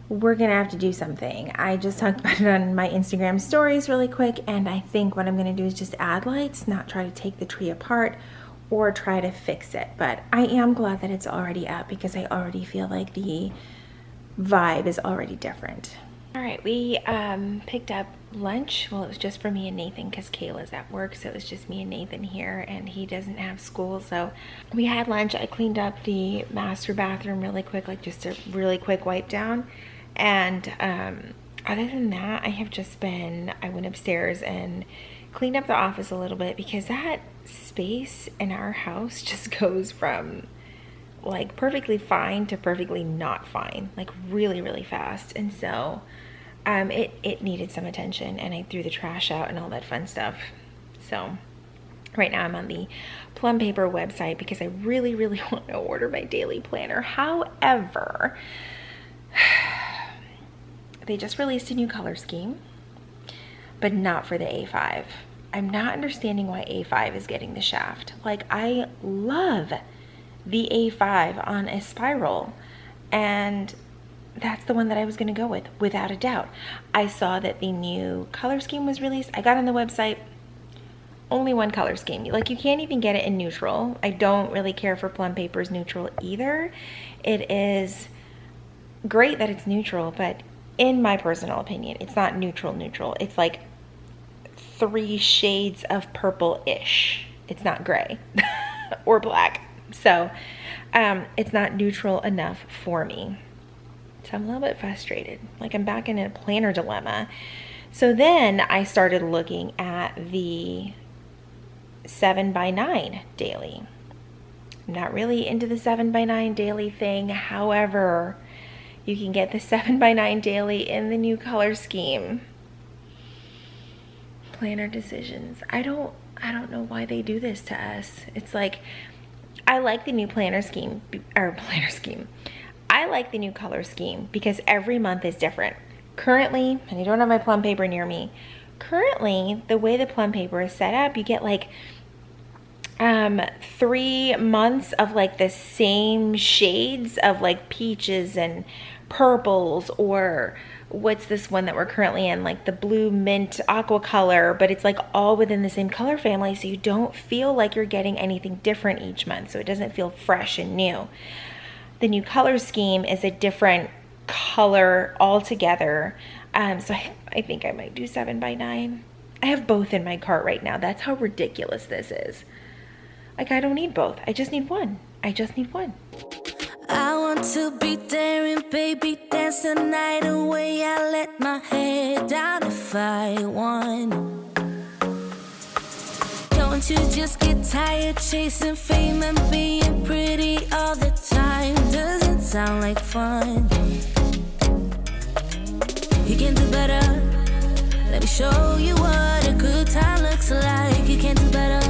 we're gonna have to do something. I just talked about it on my Instagram stories really quick, and I think what I'm gonna do is just add lights, not try to take the tree apart or try to fix it. But I am glad that it's already up, because I already feel like the vibe is already different. All right, we picked up lunch. Well, it was just for me and Nathan, because Kayla's at work, so it was just me and Nathan here, and he doesn't have school. So we had lunch. I cleaned up the master bathroom really quick, like just a really quick wipe down. And other than that, I have just been, I went upstairs and cleaned up the office a little bit, because that space in our house just goes from like perfectly fine to perfectly not fine, like really, really fast. And so it needed some attention, and I threw the trash out and all that fun stuff. So right now I'm on the Plum Paper website, because I really, really want to order my daily planner. However, they just released a new color scheme, but not for the A5. I'm not understanding why A5 is getting the shaft. Like, I love the A5 on a spiral, and that's the one that I was gonna go with, without a doubt. I saw that the new color scheme was released. I got on the website, only one color scheme. Like, you can't even get it in neutral. I don't really care for Plum Paper's neutral either. It is great that it's neutral, but in my personal opinion, it's not neutral. It's like 3 shades of purple-ish. It's not gray or black. So it's not neutral enough for me. So I'm a little bit frustrated. Like, I'm back in a planner dilemma. So then I started looking at the 7x9 daily. I'm not really into the 7x9 daily thing. However, you can get the 7x9 daily in the new color scheme. Planner decisions. I don't know why they do this to us. It's like, I like the new planner scheme, I like the new color scheme, because every month is different. Currently, and I don't have my Plum Paper near me, currently the way the Plum Paper is set up, you get like 3 months of like the same shades of like peaches and purples, or what's this one that we're currently in, like the blue mint aqua color, but it's like all within the same color family, so you don't feel like you're getting anything different each month, so it doesn't feel fresh and new. The new color scheme is a different color altogether. So I think I might do 7x9. I have both in my cart right now. That's how ridiculous this is. Like, I don't need both. I just need one. I want to be daring, baby, dance the night away. I let my hair down if I want. Don't you just get tired chasing fame and being pretty all the time? Doesn't sound like fun. You can do better. Let me show you what a good time looks looks like you can't do better,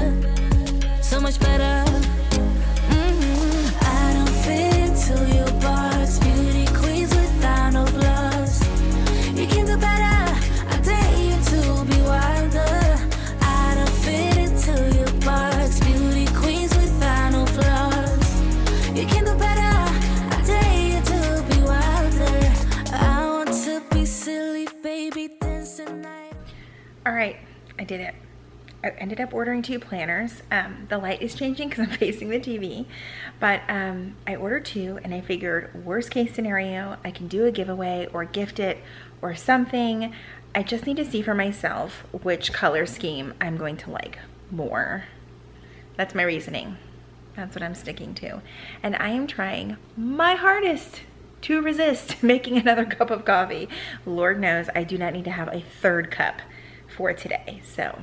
so much better. I don't fit into your box, beauty queens without no flaws. You can do better, I dare you to be wilder. I don't fit into your box, beauty queens without no flaws. You can do better, I dare you to be wilder. I want to be silly, baby, dance the night. All right, I did it. I ended up ordering 2 planners. The light is changing because I'm facing the TV, but I ordered 2 and I figured worst case scenario, I can do a giveaway or gift it or something. I just need to see for myself which color scheme I'm going to like more. That's my reasoning. That's what I'm sticking to. And I am trying my hardest to resist making another cup of coffee. Lord knows I do not need to have a 3rd cup for today. So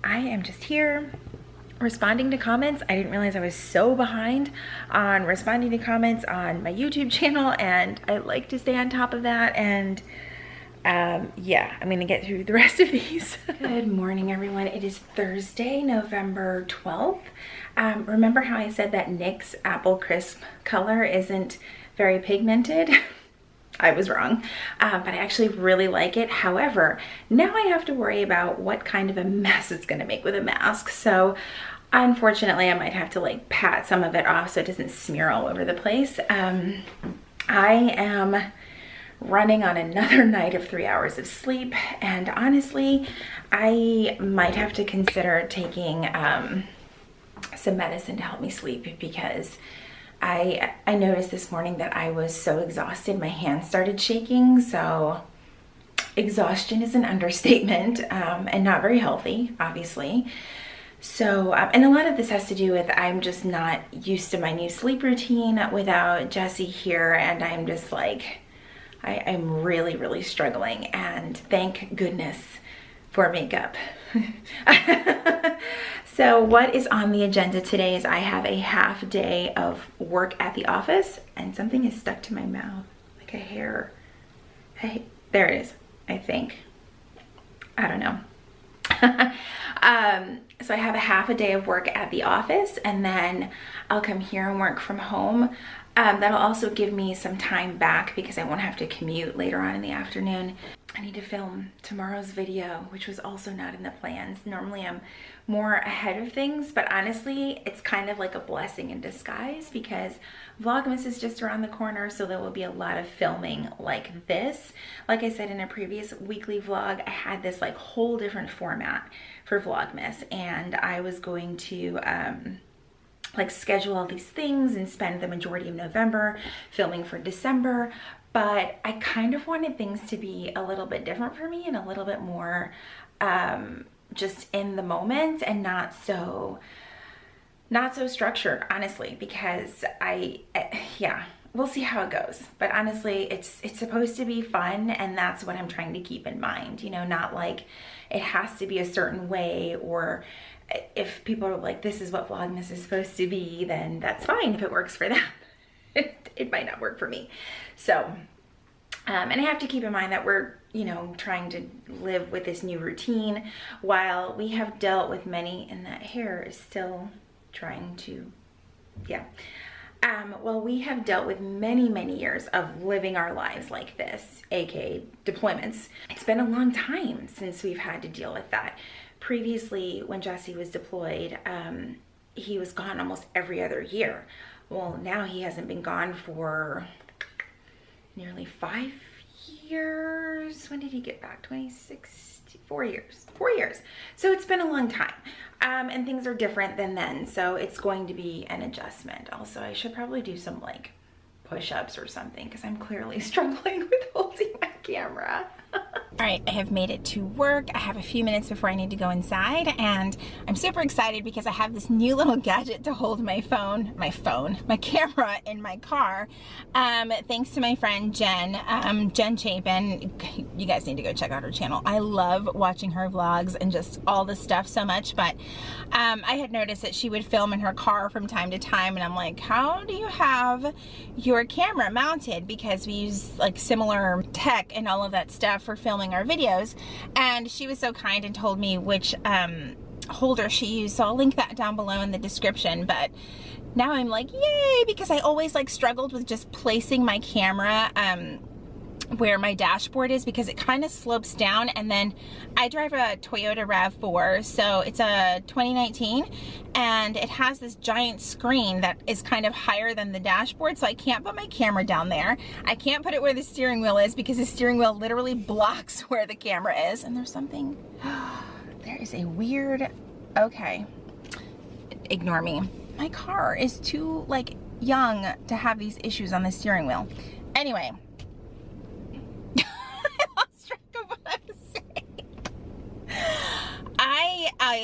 I am just here responding to comments. I didn't realize I was so behind on responding to comments on my YouTube channel, and I like to stay on top of that. And yeah, I'm gonna get through the rest of these. Good morning, everyone. It is Thursday, November 12th. Remember how I said that NYX Apple Crisp color isn't very pigmented? I was wrong, but I actually really like it. However, now I have to worry about what kind of a mess it's gonna make with a mask. So unfortunately, I might have to like pat some of it off so it doesn't smear all over the place. I am running on another night of 3 hours of sleep, and honestly, I might have to consider taking some medicine to help me sleep, because I noticed this morning that I was so exhausted, my hands started shaking. So exhaustion is an understatement, and not very healthy, obviously. So, and a lot of this has to do with I'm just not used to my new sleep routine without Jesse here, and I'm just like, I'm really, really struggling, and thank goodness for makeup. So what is on the agenda today is I have a half day of work at the office, and something is stuck to my mouth, like a hair. Hey, there it is, I think. I don't know. So I have a half a day of work at the office, and then I'll come here and work from home. That'll also give me some time back because I won't have to commute later on in the afternoon. I need to film tomorrow's video, which was also not in the plans. Normally I'm more ahead of things, but honestly, it's kind of like a blessing in disguise because Vlogmas is just around the corner, so there will be a lot of filming like this. Like I said in a previous weekly vlog, I had this like whole different format for Vlogmas, and I was going to like schedule all these things and spend the majority of November filming for December. But I kind of wanted things to be a little bit different for me and a little bit more just in the moment and not so structured, honestly, because yeah, we'll see how it goes. But honestly, it's supposed to be fun, and that's what I'm trying to keep in mind, you know, not like it has to be a certain way, or if people are like, this is what Vlogmas is supposed to be, then that's fine if it works for them. It might not work for me. So, and I have to keep in mind that we're, you know, trying to live with this new routine while we have dealt with many, and that hair is still trying to, yeah. Well, we have dealt with many, many years of living our lives like this, aka deployments. It's been a long time since we've had to deal with that. Previously, when Jesse was deployed, he was gone almost every other year. Well, now he hasn't been gone for nearly 5 years. When did he get back? 4 years. 4 years. So it's been a long time. And things are different than then. So it's going to be an adjustment. Also, I should probably do some like push-ups or something because I'm clearly struggling with holding my camera. All right, I have made it to work. I have a few minutes before I need to go inside, and I'm super excited because I have this new little gadget to hold my camera in my car. Thanks to my friend Jen, Jen Chapin. You guys need to go check out her channel. I love watching her vlogs and just all the stuff so much, but I had noticed that she would film in her car from time to time, and I'm like, how do you have your camera mounted? Because we use like similar tech and all of that stuff for filming following our videos, and she was so kind and told me which holder she used, so I'll link that down below in the description. But now I'm like, yay, because I always like struggled with just placing my camera where my dashboard is, because it kind of slopes down. And then I drive a Toyota RAV4, so it's a 2019, and it has this giant screen that is kind of higher than the dashboard, so I can't put my camera down there. I can't put it where the steering wheel is, because the steering wheel literally blocks where the camera is. And there's something, there is a weird, okay, ignore me. My car is too like young to have these issues on the steering wheel. Anyway,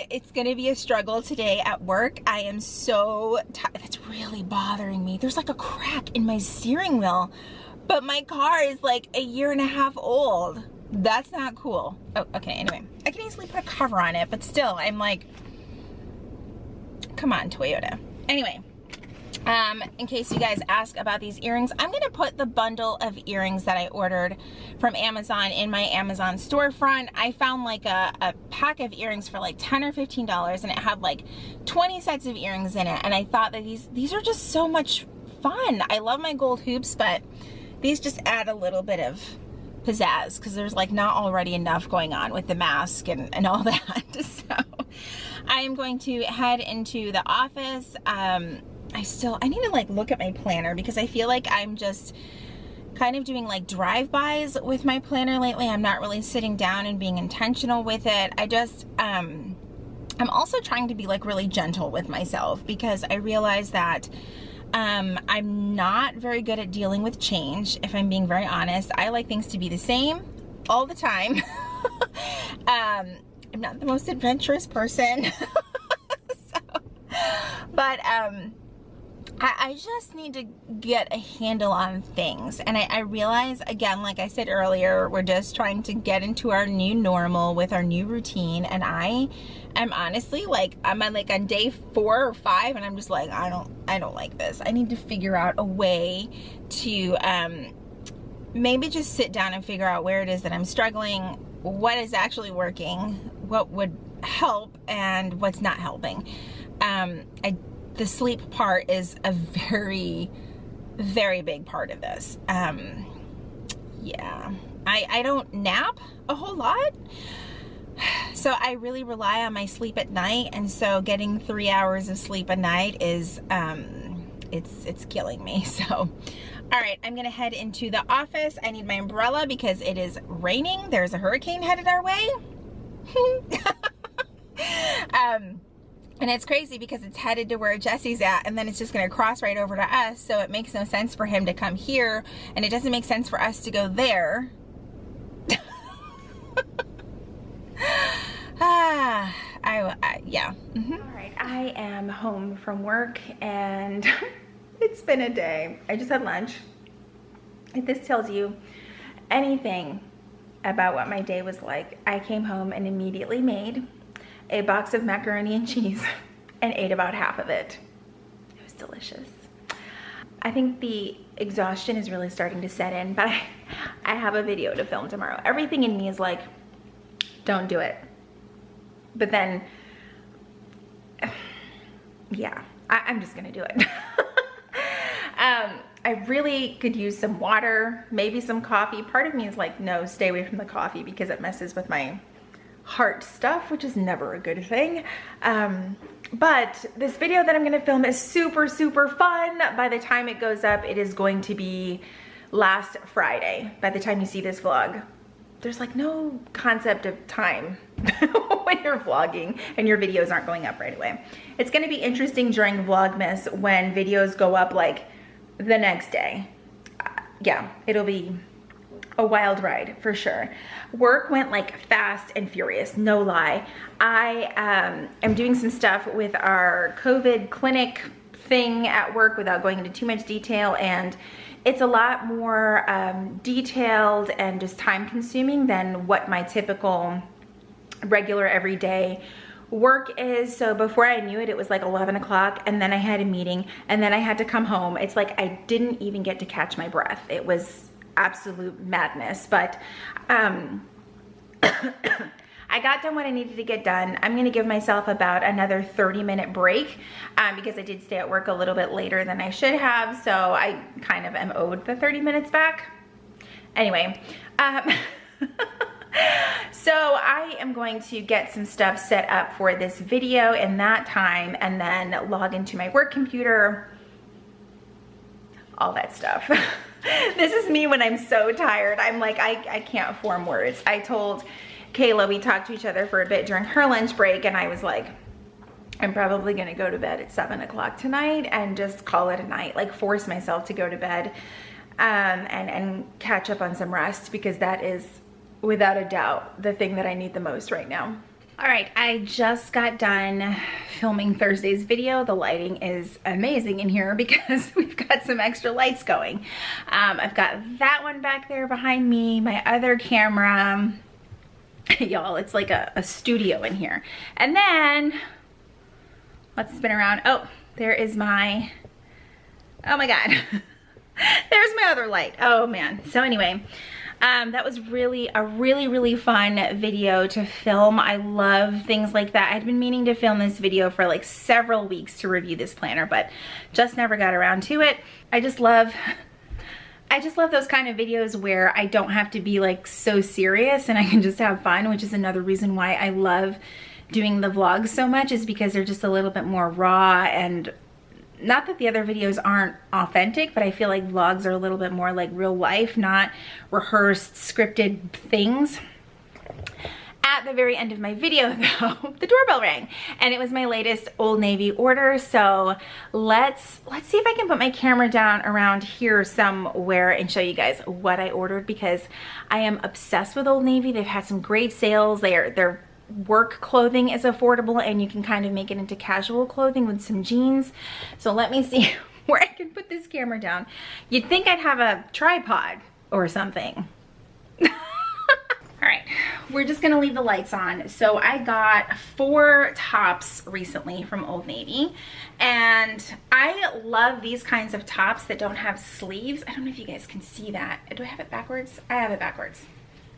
it's gonna be a struggle today at work. I am so tired. That's really bothering me. There's like a crack in my steering wheel, but my car is like a 1.5 years old. That's not cool. Oh, okay, anyway. I can easily put a cover on it, but still, I'm like, come on, Toyota. Anyway, in case you guys ask about these earrings, I'm gonna put the bundle of earrings that I ordered from Amazon in my Amazon storefront. I found like a pack of earrings for like $10 or $15, and it had like 20 sets of earrings in it. And I thought that these are just so much fun. I love my gold hoops, but these just add a little bit of pizzazz, because there's like not already enough going on with the mask and all that. So I am going to head into the office. I need to like look at my planner, because I feel like I'm just kind of doing like drive-bys with my planner lately. I'm not really sitting down and being intentional with it. I just, I'm also trying to be like really gentle with myself, because I realize that I'm not very good at dealing with change, if I'm being very honest. I like things to be the same all the time. I'm not the most adventurous person. But I just need to get a handle on things. And I realize, again, like I said earlier, we're just trying to get into our new normal with our new routine. And I am honestly like, I'm on day 4 or 5, and I'm just like, I don't like this. I need to figure out a way to maybe just sit down and figure out where it is that I'm struggling, what is actually working, what would help, and what's not helping. The sleep part is a very, very big part of this. Yeah, I don't nap a whole lot, so I really rely on my sleep at night, and so getting 3 hours of sleep a night is, it's killing me. So, all right, I'm gonna head into the office. I need my umbrella because it is raining. There's a hurricane headed our way. And it's crazy because it's headed to where Jesse's at, and then it's just going to cross right over to us, so it makes no sense for him to come here, and it doesn't make sense for us to go there. Yeah. All right, I am home from work, and it's been a day. I just had lunch. If this tells you anything about what my day was like, I came home and immediately made a box of macaroni and cheese and ate about half of it. It was delicious. I think the exhaustion is really starting to set in, but I have a video to film tomorrow. Everything in me is like, don't do it. But then, yeah, I'm just gonna do it. I really could use some water, maybe some coffee. Part of me is like, no, stay away from the coffee because it messes with my heart stuff, which is never a good thing. But this video that I'm gonna film is super, super fun. By the time it goes up, it is going to be last Friday. By the time you see this vlog, there's like no concept of time when you're vlogging and your videos aren't going up right away. It's gonna be interesting during Vlogmas when videos go up like the next day. Yeah, it'll be a wild ride for sure. Work went like fast and furious, no lie. I am doing some stuff with our COVID clinic thing at work without going into too much detail, and it's a lot more detailed and just time consuming than what my typical regular everyday work is. So before I knew it, it was like 11 o'clock, and then I had a meeting, and then I had to come home. It's like I didn't even get to catch my breath. It was absolute madness. But I got done what I needed to get done. I'm gonna give myself about another 30-minute break because I did stay at work a little bit later than I should have, so I kind of am owed the 30 minutes back. Anyway, so I am going to get some stuff set up for this video in that time and then log into my work computer, all that stuff. This is me when I'm so tired. I'm like, I can't form words. I told Kayla, we talked to each other for a bit during her lunch break, and I was like, I'm probably gonna go to bed at 7 o'clock tonight and just call it a night, like force myself to go to bed and catch up on some rest, because that is without a doubt the thing that I need the most right now. All right, I just got done filming Thursday's video. The lighting is amazing in here because we've got some extra lights going. I've got that one back there behind me, my other camera. Y'all, it's like a studio in here. And then, let's spin around. Oh, there is my, oh my God. There's my other light. Oh man. So anyway, that was really a really fun video to film. I love things like that. I'd been meaning to film this video for like several weeks to review this planner, but just never got around to it. I just love those kind of videos where I don't have to be like so serious and I can just have fun, which is another reason why I love doing the vlogs so much, is because they're just a little bit more raw. And not that the other videos aren't authentic, but I feel like vlogs are a little bit more like real life, not rehearsed, scripted things. At the very end of my video though, the doorbell rang and it was my latest Old Navy order. So let's see if I can put my camera down around here somewhere and show you guys what I ordered, because I am obsessed with Old Navy. They've had some great sales. Their work clothing is affordable and you can kind of make it into casual clothing with some jeans. So let me see where I can put this camera down. You'd think I'd have a tripod or something. All right, we're just gonna leave the lights on. So I got 4 tops recently from Old Navy, and I love these kinds of tops that don't have sleeves. I don't know if you guys can see that. Do I have it backwards? I have it backwards.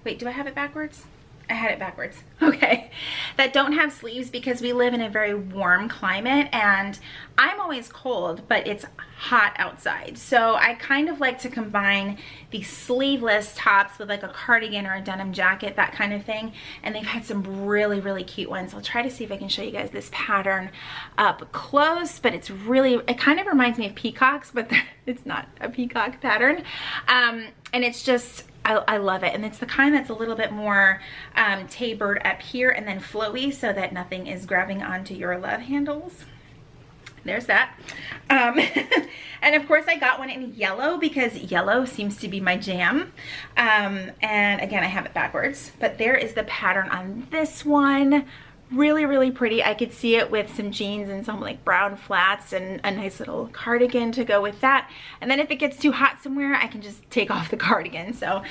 Wait, do I have it backwards? I had it backwards. Okay. That don't have sleeves, because we live in a very warm climate and I'm always cold, but it's hot outside. So I kind of like to combine these sleeveless tops with like a cardigan or a denim jacket, that kind of thing. And they've had some really cute ones. I'll try to see if I can show you guys this pattern up close, but it's really, it kind of reminds me of peacocks, but it's not a peacock pattern. And it's just, I love it. And it's the kind that's a little bit more tapered up here and then flowy so that nothing is grabbing onto your love handles. There's that. And of course I got one in yellow because yellow seems to be my jam. And again, I have it backwards, but there is the pattern on this one. Really pretty. I could see it with some jeans and some like brown flats and a nice little cardigan to go with that. And then if it gets too hot somewhere, I can just take off the cardigan. So,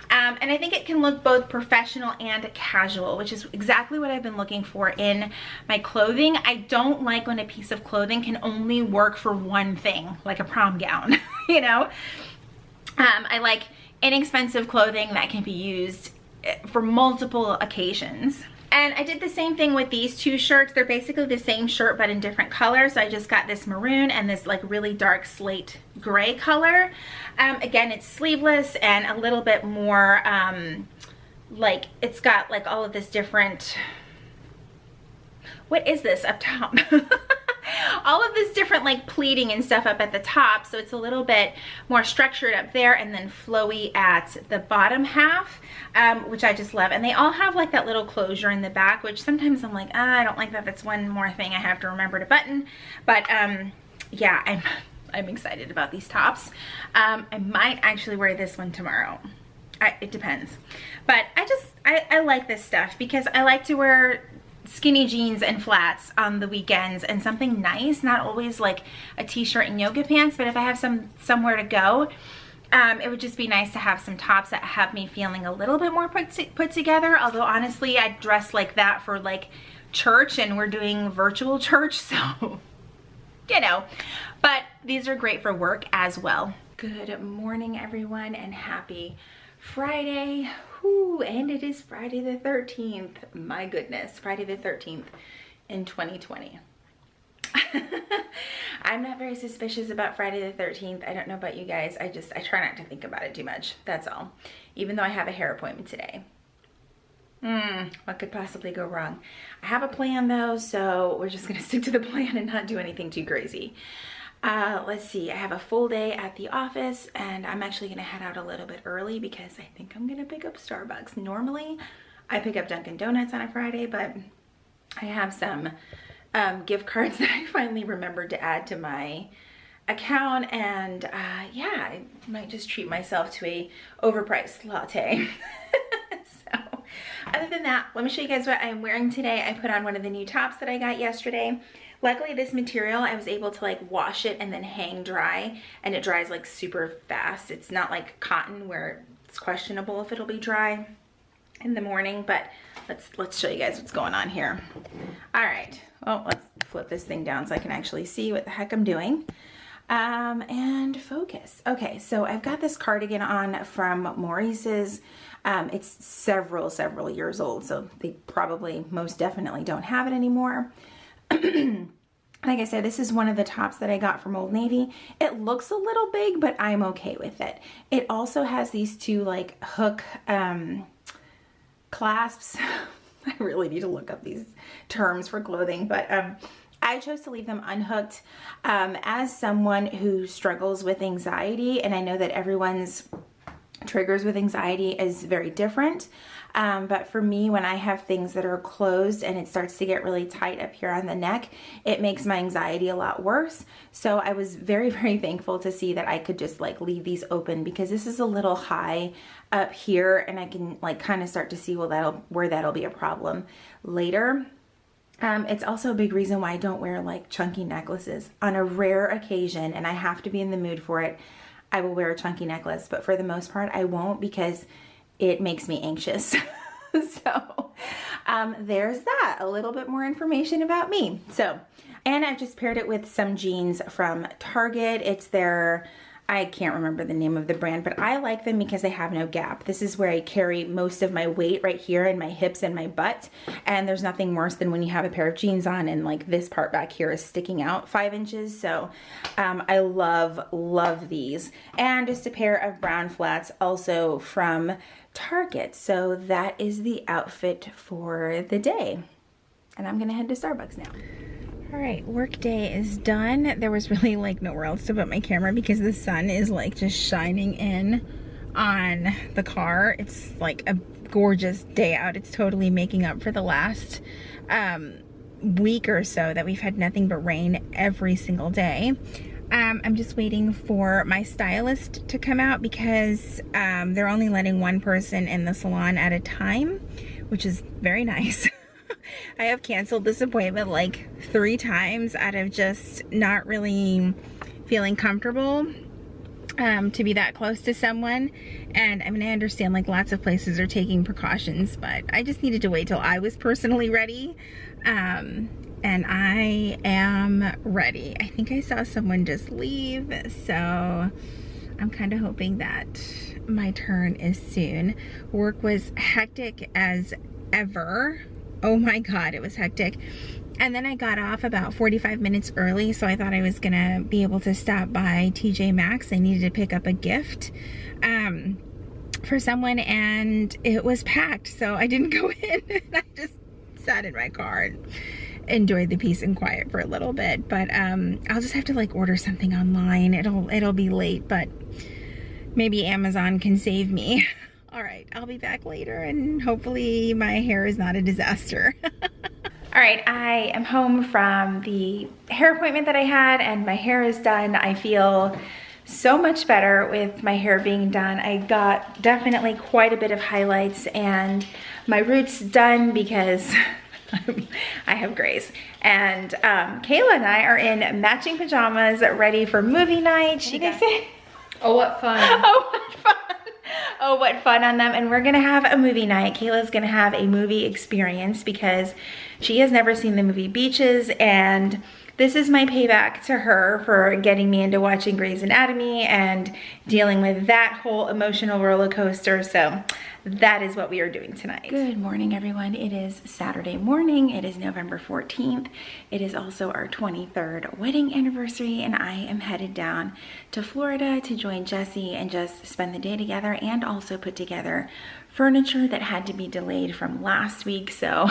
and I think it can look both professional and casual, which is exactly what I've been looking for in my clothing. I don't like when a piece of clothing can only work for one thing, like a prom gown, you know? I like inexpensive clothing that can be used for multiple occasions. And I did the same thing with these 2 shirts. They're basically the same shirt but in different colors. So I just got this maroon and this like really dark slate gray color. Again, it's sleeveless and a little bit more like it's got like all of this different, what is this up top? All of this different like pleating and stuff up at the top, so it's a little bit more structured up there and then flowy at the bottom half, which I just love. And they all have like that little closure in the back, which sometimes I'm like, I don't like that. That's one more thing I have to remember to button. But yeah, I'm excited about these tops. I might actually wear this one tomorrow. It depends. But I like this stuff because I like to wear skinny jeans and flats on the weekends and something nice, not always like a t-shirt and yoga pants, but if I have somewhere to go, it would just be nice to have some tops that have me feeling a little bit more put together. Although honestly, I dress like that for like church and we're doing virtual church, so you know, but these are great for work as well. Good morning everyone and happy Friday. Whew, and it is Friday the 13th. My goodness, Friday the 13th in 2020. I'm not very suspicious about Friday the 13th. I don't know about you guys. I try not to think about it too much. That's all. Even though I have a hair appointment today. What could possibly go wrong? I have a plan though, so we're just gonna stick to the plan and not do anything too crazy. Let's see, I have a full day at the office and I'm actually gonna head out a little bit early because I think I'm gonna pick up Starbucks. Normally, I pick up Dunkin' Donuts on a Friday, but I have some gift cards that I finally remembered to add to my account, and yeah, I might just treat myself to a overpriced latte. So other than that, let me show you guys what I'm wearing today. I put on one of the new tops that I got yesterday. Luckily this material, I was able to like wash it and then hang dry, and it dries like super fast. It's not like cotton where it's questionable if it'll be dry in the morning, but let's show you guys what's going on here. All right, well, let's flip this thing down so I can actually see what the heck I'm doing. And focus. Okay, so I've got this cardigan on from Maurice's. It's several years old, so they probably most definitely don't have it anymore. Like I said, this is one of the tops that I got from Old Navy. It looks a little big, but I'm okay with it. It also has these two like hook clasps. I really need to look up these terms for clothing, but I chose to leave them unhooked. As someone who struggles with anxiety, and I know that everyone's triggers with anxiety is very different, but for me, when I have things that are closed and it starts to get really tight up here on the neck, it makes my anxiety a lot worse. So I was very thankful to see that I could just like leave these open, because this is a little high up here and I can like kind of start to see where that'll be a problem later. It's also a big reason why I don't wear like chunky necklaces. On a rare occasion, and I have to be in the mood for it, I will wear a chunky necklace, but for the most part I won't, because it makes me anxious. So there's that, a little bit more information about me. So, and I've just paired it with some jeans from Target. It's their, I can't remember the name of the brand, but I like them because they have no gap. This is where I carry most of my weight, right here in my hips and my butt. And there's nothing worse than when you have a pair of jeans on and like this part back here is sticking out 5 inches. So I love these. And just a pair of brown flats also from Target. So that is the outfit for the day. And I'm gonna head to Starbucks now. All right, work day is done. There was really like nowhere else to put my camera because the sun is like just shining in on the car. It's like a gorgeous day out. It's totally making up for the last week or so that we've had nothing but rain every single day. I'm just waiting for my stylist to come out because they're only letting one person in the salon at a time, which is very nice. I have canceled this appointment like 3 times out of just not really feeling comfortable to be that close to someone. And I mean, I understand like lots of places are taking precautions, but I just needed to wait till I was personally ready. And I am ready. I think I saw someone just leave, so I'm kind of hoping that my turn is soon. Work was hectic as ever. Oh my God, it was hectic. And then I got off about 45 minutes early, so I thought I was gonna be able to stop by TJ Maxx. I needed to pick up a gift for someone, and it was packed, so I didn't go in. I just sat in my car and enjoyed the peace and quiet for a little bit. But I'll just have to like order something online. It'll be late, but maybe Amazon can save me. All right, I'll be back later and hopefully my hair is not a disaster. All right, I am home from the hair appointment that I had and my hair is done. I feel so much better with my hair being done. I got definitely quite a bit of highlights and my roots done because I have grays. And Kayla and I are in matching pajamas ready for movie night. She got say, oh, what fun. Oh, what fun. Oh, what fun on them. And we're gonna have a movie night. Kayla's gonna have a movie experience because she has never seen the movie Beaches, and this is my payback to her for getting me into watching Grey's Anatomy and dealing with that whole emotional roller coaster. So that is what we are doing tonight. Good morning, everyone. It is Saturday morning. It is November 14th. It is also our 23rd wedding anniversary, and I am headed down to Florida to join Jesse and just spend the day together and also put together furniture that had to be delayed from last week. So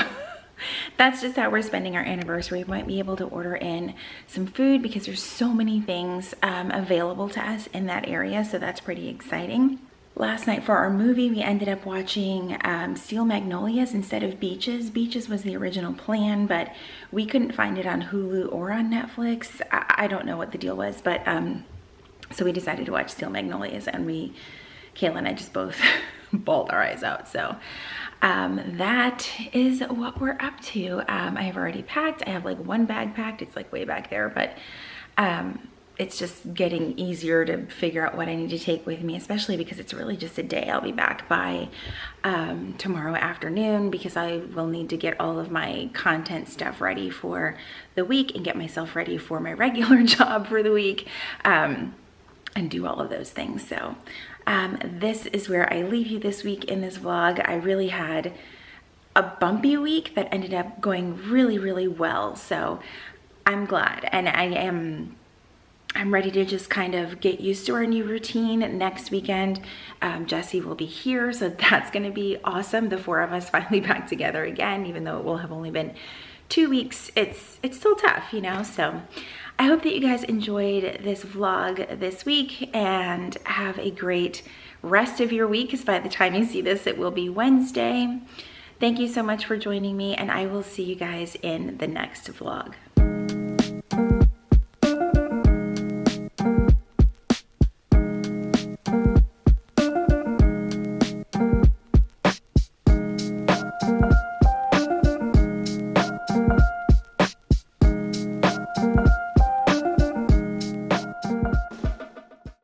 that's just how we're spending our anniversary. We might be able to order in some food because there's so many things available to us in that area, so that's pretty exciting. Last night for our movie, we ended up watching Steel Magnolias instead of Beaches. Beaches was the original plan, but we couldn't find it on Hulu or on Netflix. I don't know what the deal was, but so we decided to watch Steel Magnolias, and Kayla and I just both bawled our eyes out. So that is what we're up to. I have already packed. I have like one bag packed. It's like way back there, but it's just getting easier to figure out what I need to take with me, especially because it's really just a day. I'll be back by tomorrow afternoon because I will need to get all of my content stuff ready for the week and get myself ready for my regular job for the week and do all of those things. So this is where I leave you this week in this vlog. I really had a bumpy week that ended up going really, really well. So I'm glad, and I'm ready to just kind of get used to our new routine. Next weekend, Jesse will be here, so that's gonna be awesome. The four of us finally back together again, even though it will have only been 2 weeks. It's still tough, you know? So I hope that you guys enjoyed this vlog this week and have a great rest of your week, because by the time you see this, it will be Wednesday. Thank you so much for joining me, and I will see you guys in the next vlog.